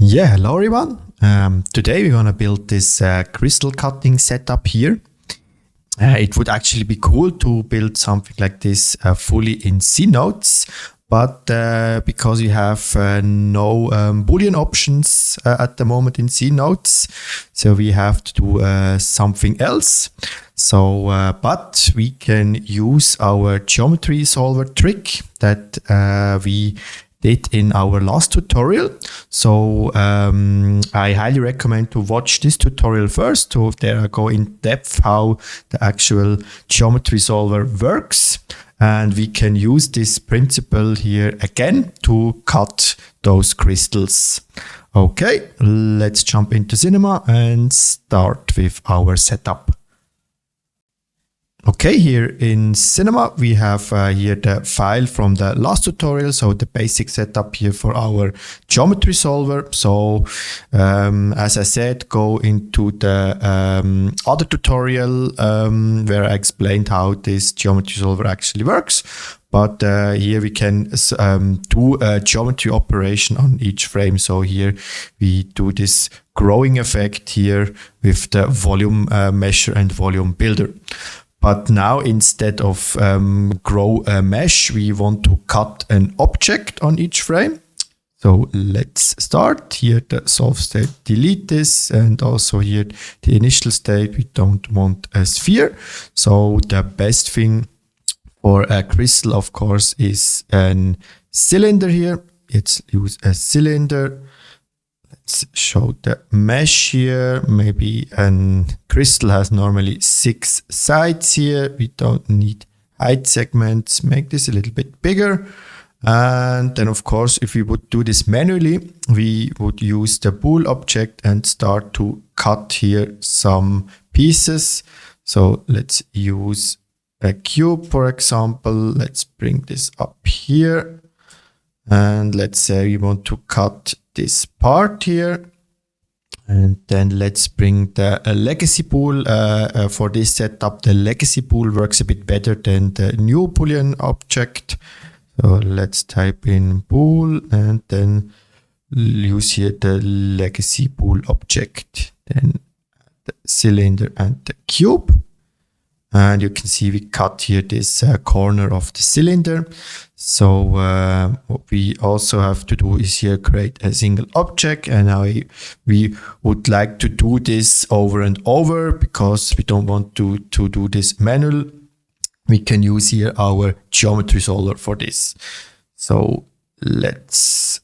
Yeah, hello everyone. Today we're gonna build this crystal cutting setup here. It would actually be cool to build something like this fully in C nodes, but because we have no Boolean options at the moment in C nodes, so we have to do something else. So, but we can use our geometry solver trick that we did in our last tutorial. So I highly recommend to watch this tutorial first to there go in depth how the actual geometry solver works. And we can use this principle here again to cut those crystals. Okay, let's jump into Cinema and start with our setup. Okay, here in Cinema, we have here the file from the last tutorial. So the basic setup here for our geometry solver. So as I said, go into the other tutorial where I explained how this geometry solver actually works. But here we can do a geometry operation on each frame. So here we do this growing effect here with the volume measure and volume builder. But now instead of grow a mesh, we want to cut an object on each frame. So let's start here the solve state, delete this, and also here the initial state, we don't want a sphere. So the best thing for a crystal, of course, is a cylinder here. Let's use a cylinder. Let's show the mesh here. Maybe a crystal has normally 6 sides here. We don't need height segments. Make this a little bit bigger. And then, of course, if we would do this manually, we would use the bool object and start to cut here some pieces. So let's use a cube, for example. Let's bring this up here. And let's say we want to cut this part here, and then let's bring the legacy bool. For this setup, the legacy bool works a bit better than the new Boolean object. So let's type in bool and then use here the legacy bool object, then the cylinder and the cube. And you can see we cut here this corner of the cylinder. So what we also have to do is here create a single object. And now we would like to do this over and over because we don't want to do this manual. We can use here our geometry solver for this. So let's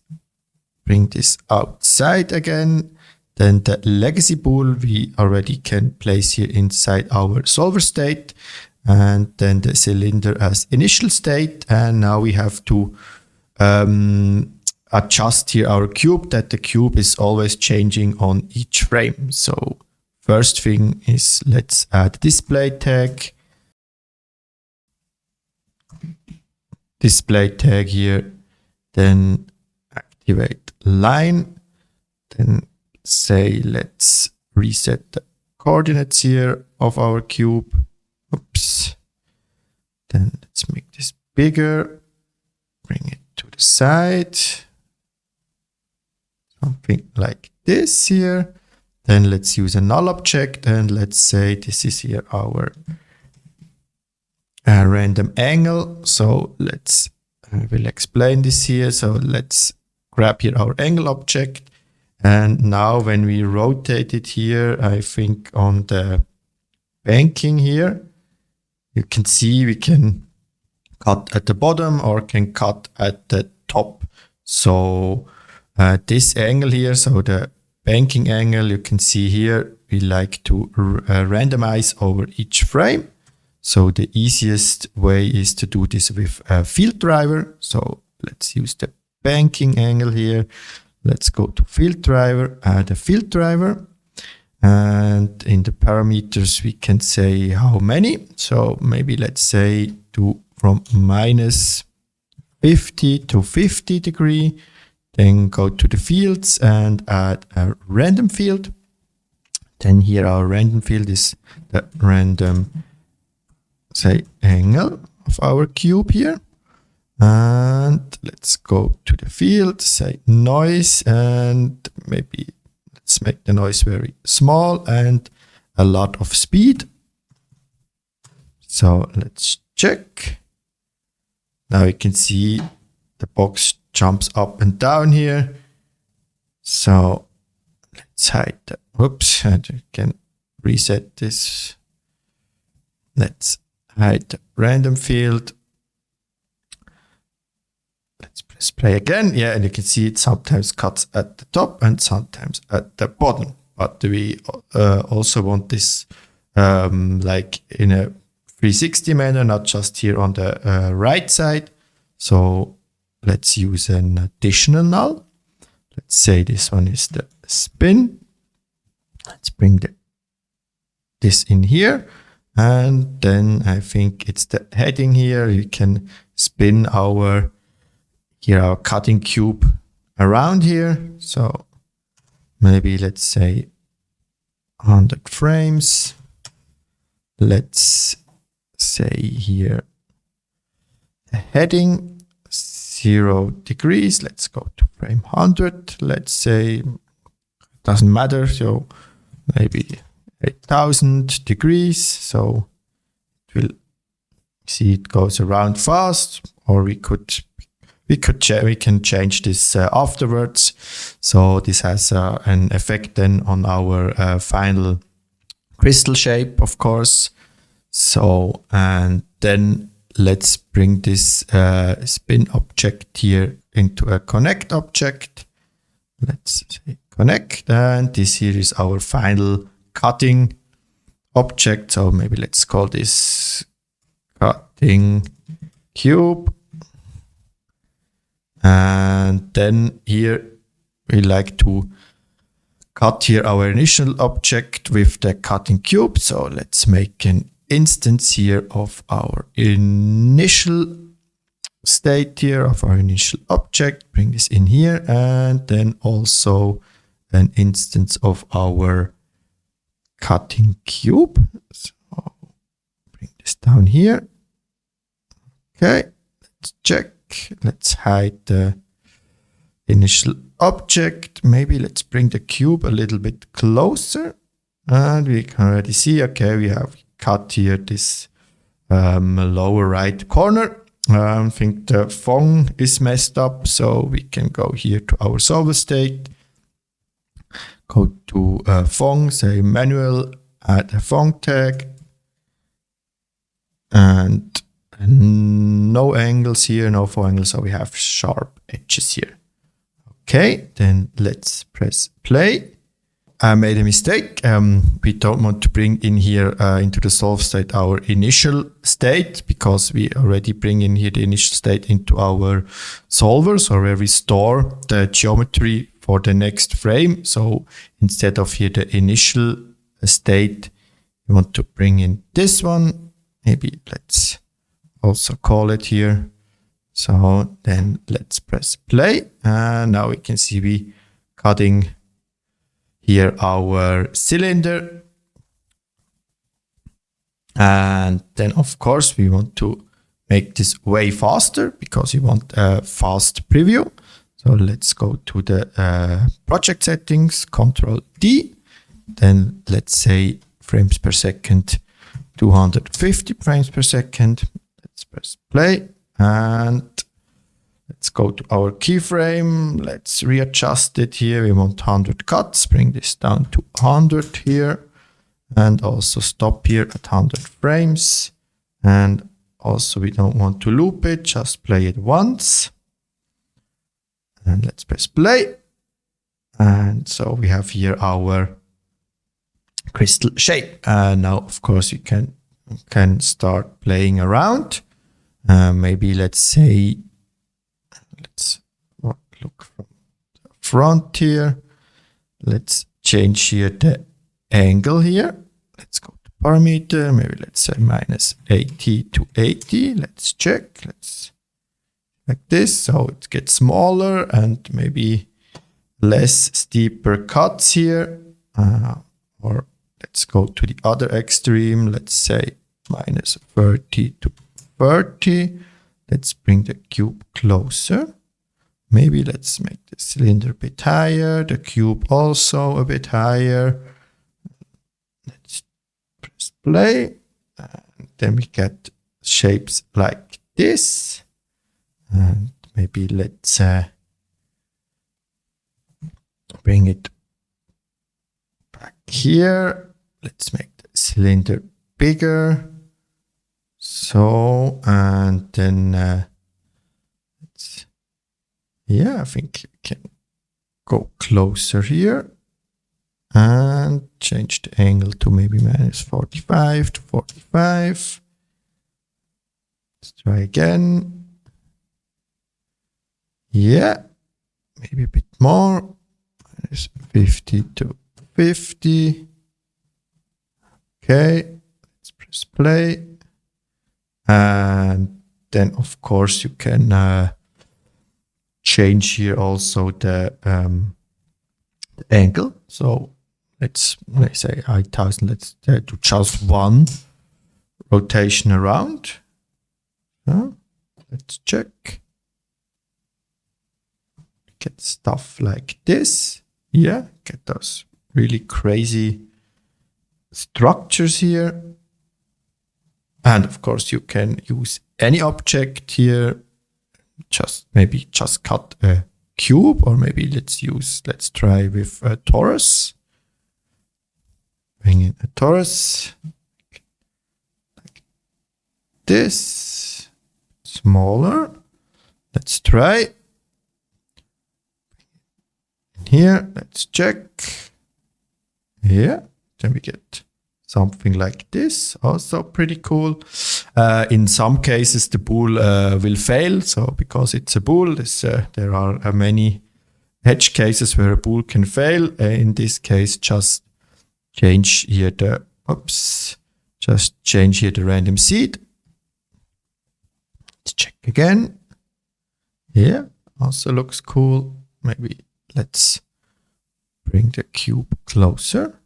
bring this outside again. Then the legacy bool we already can place here inside our solver state, and then the cylinder as initial state. And now we have to adjust here our cube, that the cube is always changing on each frame. So first thing is let's add display tag. Display tag here, then activate line, then say let's reset the coordinates here of our cube. Oops. Then let's make this bigger, bring it to the side, something like this here. Then let's use a null object, and let's say this is here our random angle. So let's we'll explain this here. So let's grab here our angle object. And now when we rotate it here, I think on the banking here, you can see we can cut at the bottom or can cut at the top. So this angle here, so the banking angle, you can see here, we like to randomize over each frame. So the easiest way is to do this with a field driver. So let's use the banking angle here. Let's go to field driver, add a field driver. And in the parameters, we can say how many. So maybe let's say do from minus 50 to 50 degree. Then go to the fields and add a random field. Then here our random field is the random, say, angle of our cube here. And let's go to the field, say noise, and maybe let's make the noise very small and a lot of speed. So let's check. Now you can see the box jumps up and down here. So let's hide the, whoops, and you can reset this. Let's hide the random field. Let's press play again. Yeah, and you can see it sometimes cuts at the top and sometimes at the bottom. But we also want this like in a 360 manner, not just here on the right side. So let's use an additional null. Let's say this one is the spin. Let's bring this in here. And then I think it's the heading here. You can spin our cutting cube around here. So maybe let's say 100 frames. Let's say here the heading 0 degrees. Let's go to frame 100. Let's say doesn't matter. So maybe 8,000 degrees. So it will see it goes around fast, or we can change this afterwards. So this has an effect then on our final crystal shape, of course. So, and then let's bring this spin object here into a connect object. Let's say connect, and this here is our final cutting object. So maybe let's call this cutting cube. And then here we like to cut here our initial object with the cutting cube. So let's make an instance here of our initial state here, of our initial object. Bring this in here, and then also an instance of our cutting cube. So bring this down here. Okay, let's check. Let's hide the initial object. Maybe let's bring the cube a little bit closer, and we can already see, okay, we have cut here this lower right corner. I think the Fong is messed up, so we can go here to our solver state, go to Fong, say manual, add a Fong tag, and no angles here, no Fong angles, so we have sharp edges here. Okay, then let's press play. I made a mistake. We don't want to bring in here into the solve state our initial state, because we already bring in here the initial state into our solver, so where we store the geometry for the next frame. So instead of here the initial state, we want to bring in this one. Maybe let's also call it here. So then let's press play, and now we can see we cutting here our cylinder. And then of course we want to make this way faster, because we want a fast preview. So let's go to the project settings, Control D. Then let's say frames per second, 250 frames per second. Let's press play, and let's go to our keyframe. Let's readjust it here. We want 100 cuts. Bring this down to 100 here, and also stop here at 100 frames. And also we don't want to loop it, just play it once. And let's press play. And so we have here our crystal shape. Now, of course, you can start playing around. Maybe let's say, let's look from the front here. Let's change here the angle here. Let's go to parameter. Maybe let's say minus 80 to 80. Let's check. Let's like this. So it gets smaller and maybe less steeper cuts here. Or let's go to the other extreme. Let's say minus 30 to 30. let's bring the cube closer. Maybe let's make the cylinder a bit higher, the cube also a bit higher. Let's press play. And then we get shapes like this. And maybe let's bring it back here. Let's make the cylinder bigger. So, and then I think we can go closer here and change the angle to maybe -45 to 45. Let's try again. Yeah, maybe a bit more. -50 to 50. Okay, let's press play. And then, of course, you can change here also the angle. So let's say 8,000. Let's do just one rotation around. Let's check. Get stuff like this. Yeah, get those really crazy structures here. And of course, you can use any object here. Maybe just cut a cube, or maybe let's try with a torus. Bring in a torus like this, smaller. Let's try. Here, let's check. Yeah, then we get something like this, also pretty cool. In some cases, the bool will fail. So because it's a bool, there are many edge cases where a bool can fail. In this case, just change here the random seed. Let's check again. Yeah, also looks cool. Maybe let's bring the cube closer.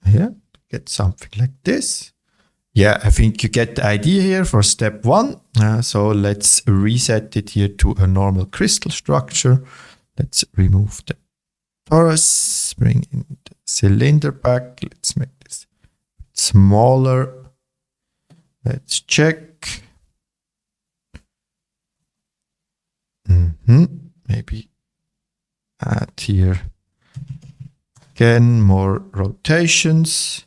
Yeah, get something like this. Yeah, I think you get the idea here for step 1. So let's reset it here to a normal crystal structure. Let's remove the torus, bring in the cylinder back. Let's make this a bit smaller. Let's check. Maybe add here again more rotations.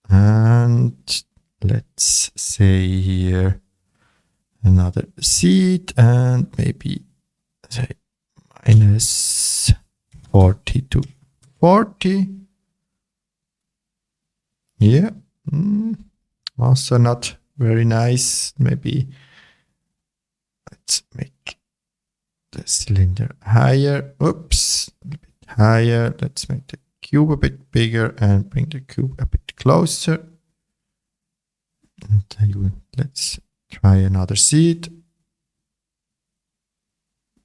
And let's say here another seed, and maybe say -40 to 40. Yeah, also not very nice. Maybe let's make the cylinder higher. Oops, a bit higher. Let's make the cube a bit bigger and bring the cube a bit closer. And let's try another seed.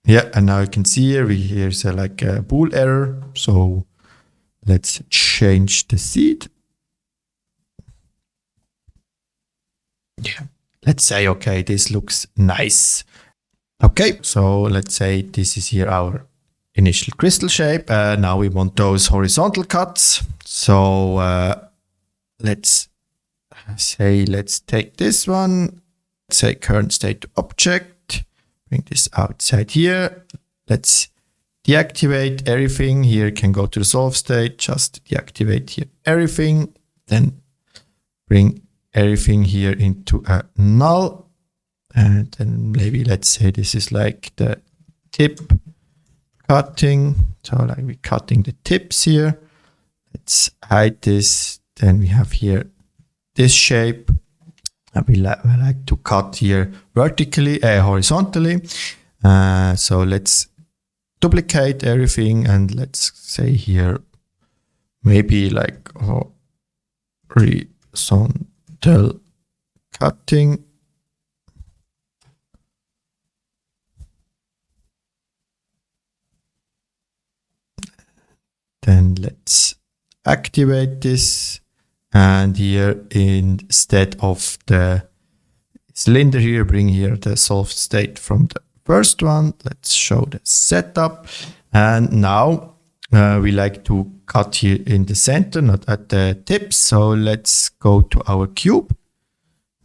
Yeah, and now you can see here, here's like a bool error. So let's change the seed. Yeah, let's say, okay, this looks nice. Okay, so let's say this is here our initial crystal shape. Now we want those horizontal cuts. So let's take this one, say current state to object, bring this outside here. Let's deactivate everything. Here can go to the solve state, just deactivate here everything, then bring everything here into a null. And then maybe let's say this is like the tip cutting. So like we're cutting the tips here. Let's hide this. Then we have here this shape. We like to cut here vertically, horizontally. So let's duplicate everything, and let's say here maybe like horizontal cutting. Then let's activate this, And here, instead of the cylinder here, bring here the solved state from the first one. Let's show the setup. And now we like to cut here in the center, not at the tips. So let's go to our cube.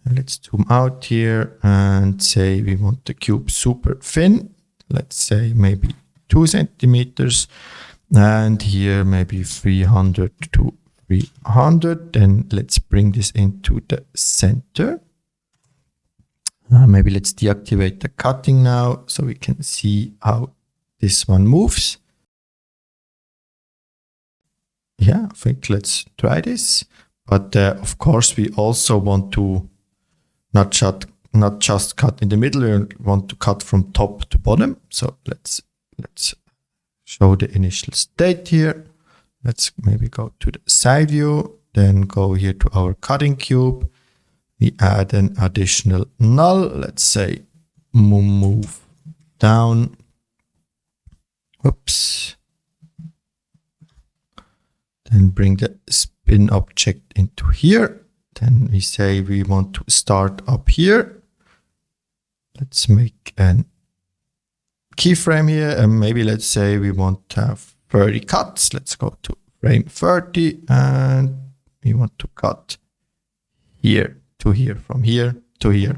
Let's zoom out here and say we want the cube super thin. Let's say maybe 2 centimeters. And here maybe 300 to 300. Then let's bring this into the center. Maybe let's deactivate the cutting now so we can see how this one moves. Yeah, I think let's try this. But of course, we also want to not just cut in the middle. We want to cut from top to bottom. So let's show the initial state here. Let's maybe go to the side view, then go here to our cutting cube. We add an additional null. Let's say move down. Oops. Then bring the spin object into here. Then we say we want to start up here. Let's make an keyframe here. And maybe let's say we want to have 30 cuts. Let's go to frame 30 and we want to cut here to here, from here to here.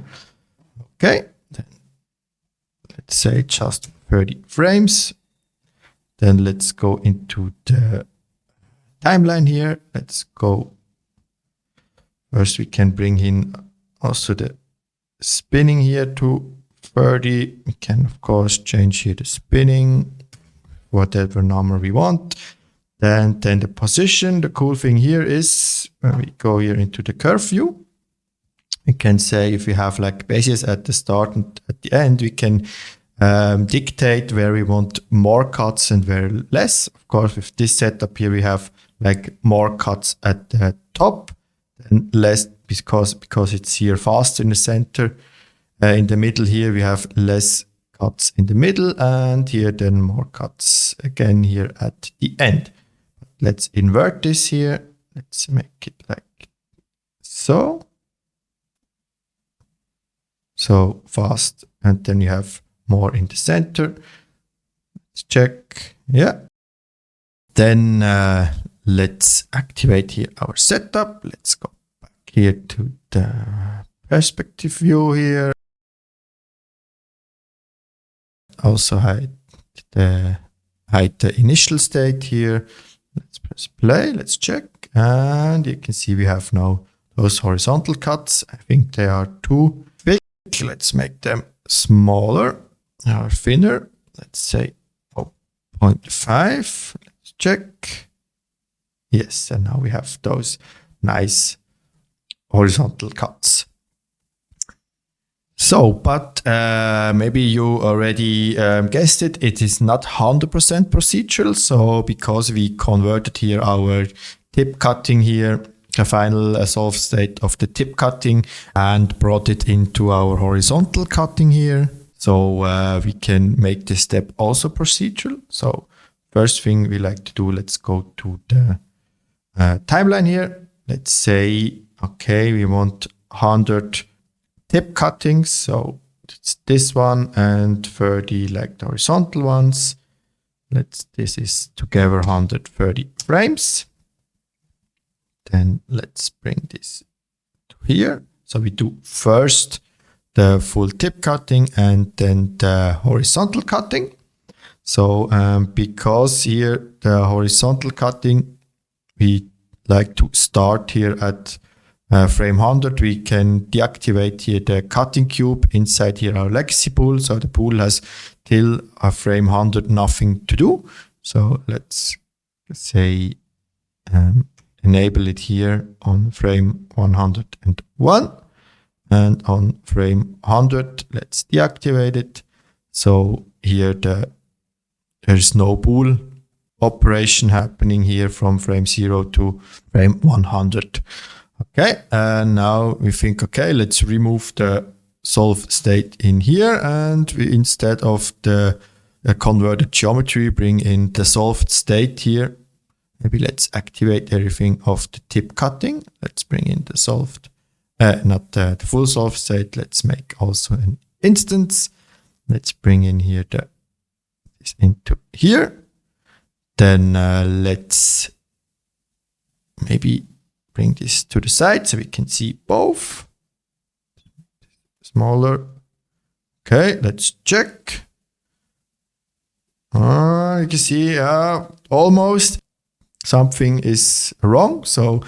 Okay, then let's say just 30 frames. Then let's go into the timeline here. Let's go. First, we can bring in also the spinning here to 30. We can, of course, change here the spinning, whatever number we want. Then the position. The cool thing here is when we go here into the curve view, we can say if we have like bases at the start and at the end, we can dictate where we want more cuts and where less. Of course, with this setup here, we have like more cuts at the top and less because it's here faster in the center. In the middle here, we have less cuts in the middle and here then more cuts again here at the end. Let's invert this here. Let's make it like so. So fast, and then you have more in the center. Let's check. Yeah. Then let's activate here our setup. Let's go back here to the perspective view here. Also hide the initial state here. Let's press play. Let's check, and you can see we have now those horizontal cuts. I think they are too big. Let's make them smaller or thinner. Let's say 0.5. Let's check. Yes, and now we have those nice horizontal cuts. So, but maybe you already guessed it, it is not 100% procedural. So because we converted here our tip cutting here, the final solved state of the tip cutting, and brought it into our horizontal cutting here. So we can make this step also procedural. So first thing we like to do, let's go to the timeline here. Let's say, okay, we want 100 tip cuttings. So it's this one and 30 like the horizontal ones. This is together 130 frames. Then let's bring this to here. So we do first the full tip cutting and then the horizontal cutting. So because here the horizontal cutting, we like to start here at frame 100, we can deactivate here the cutting cube inside here our legacy pool. So the pool has till frame 100 nothing to do. So let's say enable it here on frame 101, and on frame 100 let's deactivate it. So here there is no pool operation happening here from frame 0 to frame 100. Okay, and now we think, okay, let's remove the solve state in here, and we, instead of the converted geometry, bring in the solved state here Maybe let's activate everything of the tip cutting. Let's bring in the solved, not the full solved state. Let's make also an instance. Let's bring in here this into here. Then let's maybe bring this to the side so we can see both. Smaller. Okay, let's check. You can see almost something is wrong. So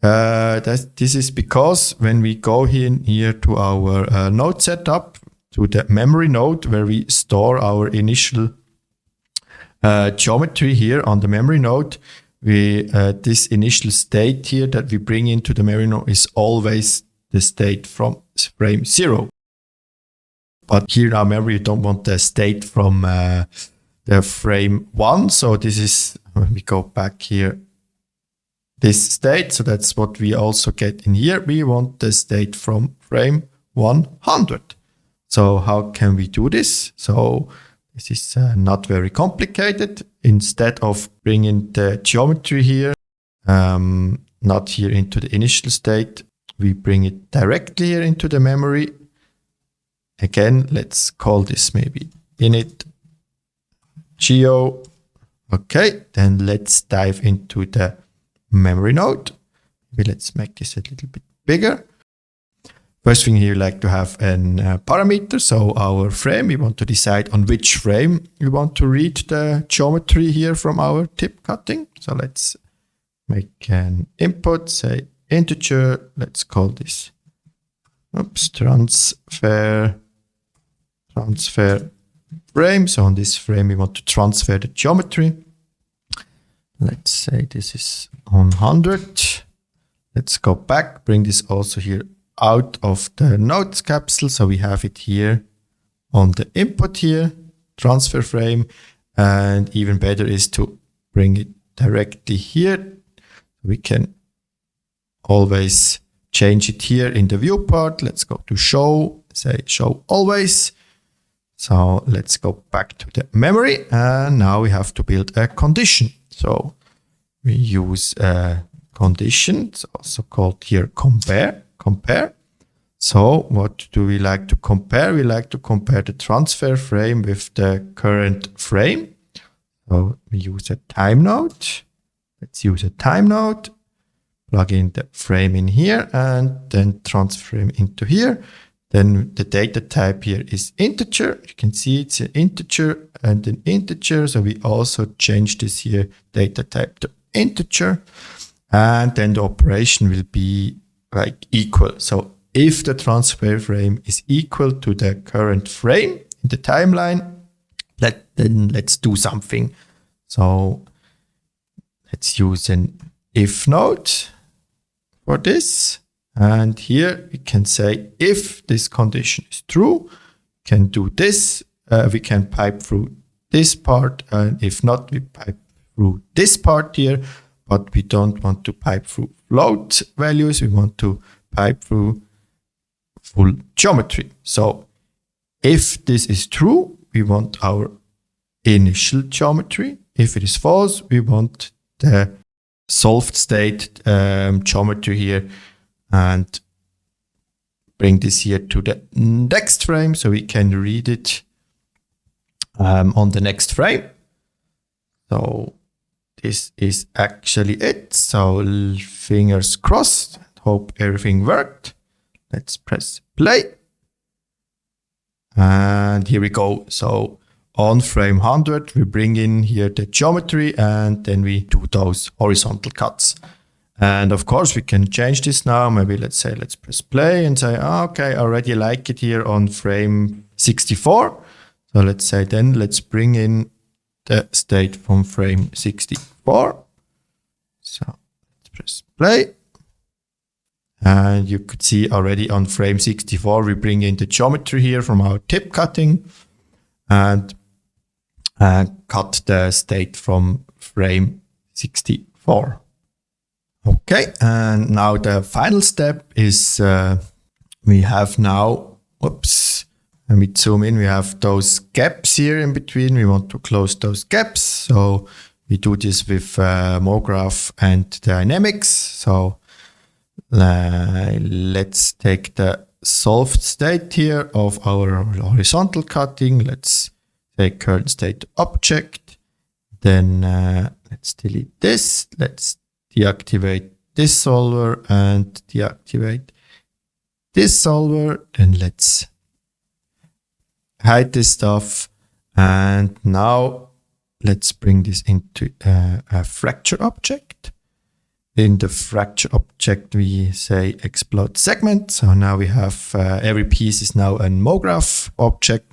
this is because when we go here to our node setup, to the memory node where we store our initial geometry here on the memory node, this initial state here that we bring into the memory node is always the state from frame 0. But here in our memory, you don't want the state from the frame 1. So this is, when we go back here, this state. So that's what we also get in here. We want the state from frame 100. So how can we do this? So this is not very complicated. Instead of bringing the geometry here, not here into the initial state, we bring it directly here into the memory. Again, let's call this maybe init geo. Okay, then let's dive into the memory node. Maybe let's make this a little bit bigger. First thing here, we like to have a parameter. So our frame, we want to decide on which frame we want to read the geometry here from our tip cutting. So let's make an input, say integer. Let's call this transfer frame. So on this frame, we want to transfer the geometry. Let's say this is on 100. Let's go back, bring this also here out of the nodes capsule. So we have it here on the input here, transfer frame. And even better is to bring it directly here. We can always change it here in the viewport. Let's go to show, say show always. So let's go back to the memory, and now we have to build a condition. So we use a condition, it's also called here compare. So what do we like to compare? We like to compare the transfer frame with the current frame. So we use a time node. Let's use a time node, plug in the frame in here, and then transfer frame into here. Then the data type here is integer. You can see it's an integer and an integer. So we also change this here data type to integer. And then the operation will be like equal. So if the transfer frame is equal to the current frame in the timeline, then let's do something. So let's use an if node for this. And here we can say if this condition is true, we can do this. We can pipe through this part, and if not, we pipe through this part here. But we don't want to pipe through float values. We want to pipe through full geometry. So if this is true, we want our initial geometry. If it is false, we want the solved state geometry here, and bring this here to the next frame so we can read it on the next frame. So this is actually it. So fingers crossed. Hope everything worked. Let's press play. And here we go. So on frame 100, we bring in here the geometry, and then we do those horizontal cuts. And of course, we can change this now. Maybe let's press play and say, okay, I already like it here on frame 64. So let's say then let's bring in the state from frame 64. So let's press play. And you could see already on frame 64, we bring in the geometry here from our tip cutting and cut the state from frame 64. Okay, and now the final step is we have now, let me zoom in, we have those gaps here in between. We want to close those gaps. So we do this with MoGraph and dynamics. So let's take the solved state here of our horizontal cutting. Let's take current state object. Then let's delete this. Let's deactivate this solver and deactivate this solver. Then let's hide this stuff. And now let's bring this into a fracture object. In the fracture object, we say explode segment. So now we have every piece is now a MoGraph object.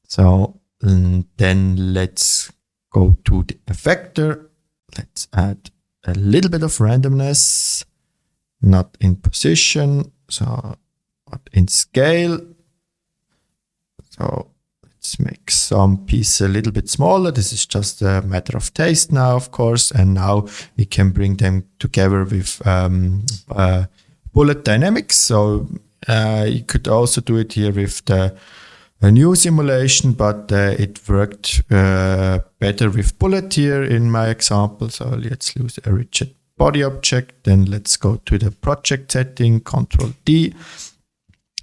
So then let's go to the effector. Let's add a little bit of randomness, not in position, so but in scale. So let's make some piece a little bit smaller. This is just a matter of taste now, of course. And now we can bring them together with bullet dynamics. So you could also do it here with a new simulation, but it worked better with bullet here in my example. So let's use a rigid body object. Then let's go to the project setting, Control D.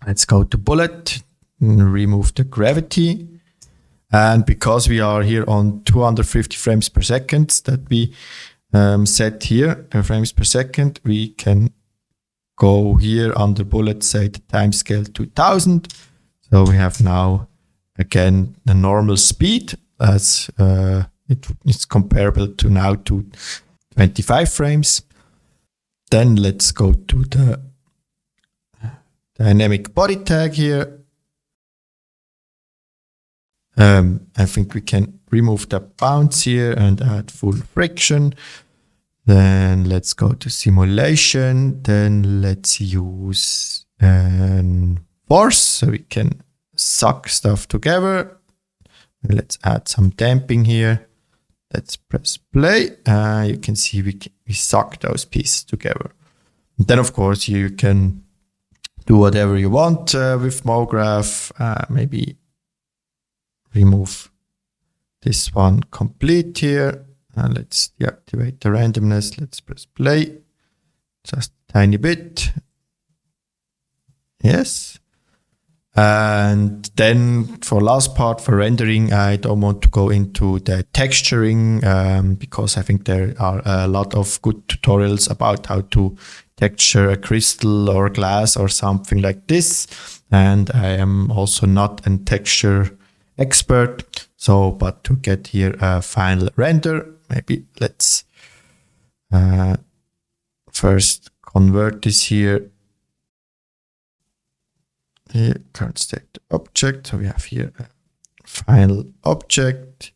Let's go to bullet, remove the gravity. And because we are here on 250 frames per second that we set here, frames per second, we can go here under bullet, say the time scale 2000. So we have now, again, the normal speed as it is comparable to now to 25 frames. Then let's go to the dynamic body tag here. I think we can remove the bounce here and add full friction. Then let's go to simulation. Then let's use force, so we can suck stuff together. Let's add some damping here. Let's press play. You can see we suck those pieces together. And then, of course, you can do whatever you want with MoGraph. Maybe remove this one complete here. Let's deactivate the randomness. Let's press play. Just a tiny bit. Yes. And then for last part, for rendering, I don't want to go into the texturing because I think there are a lot of good tutorials about how to texture a crystal or glass or something like this. And I am also not a texture expert. So, but to get here a final render, maybe let's first convert this here. Here, current state object. So we have here a final object.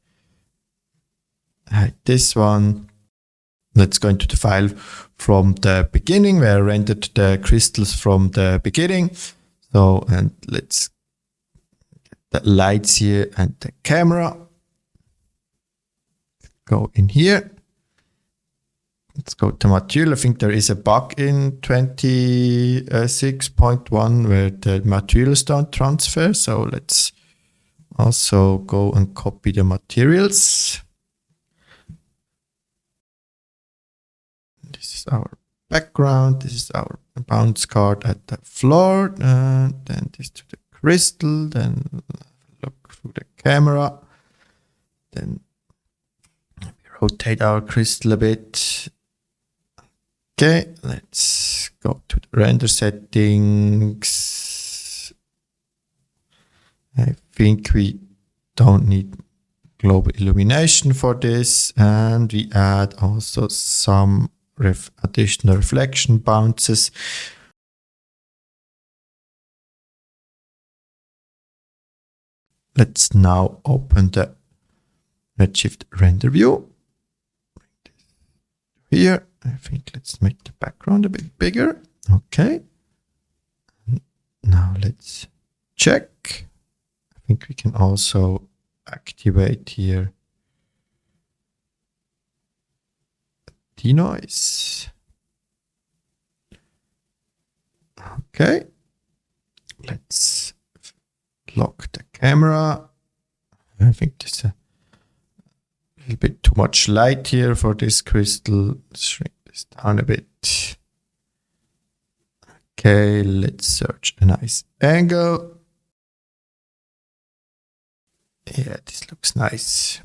Hide this one. Let's go into the file from the beginning where I rendered the crystals from the beginning. So, and let's get the lights here and the camera. Go in here. Let's go to material. I think there is a bug in 26.1 where the materials don't transfer. So let's also go and copy the materials. This is our background. This is our bounce card at the floor. And then this to the crystal. Then look through the camera. Then rotate our crystal a bit. Okay, let's go to the render settings. I think we don't need global illumination for this. And we add also some additional reflection bounces. Let's now open the Redshift render view. Here, I think let's make the background a bit bigger. Okay. Now let's check. I think we can also activate here denoise. Okay. Let's lock the camera. I think this is a little bit too much light here for this crystal. Let's shrink this down a bit. Okay, let's search a nice angle. Yeah, this looks nice.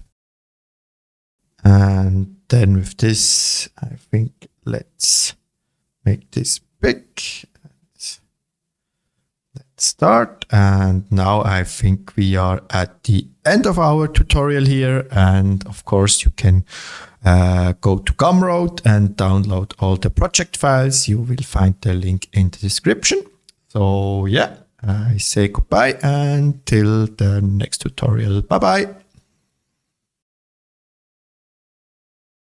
And then with this, I think let's make this big. Let's start. And now I think we are at the end of our tutorial here. And of course, you can go to Gumroad and download all the project files. You will find the link in the description. So yeah, I say goodbye until the next tutorial. Bye bye.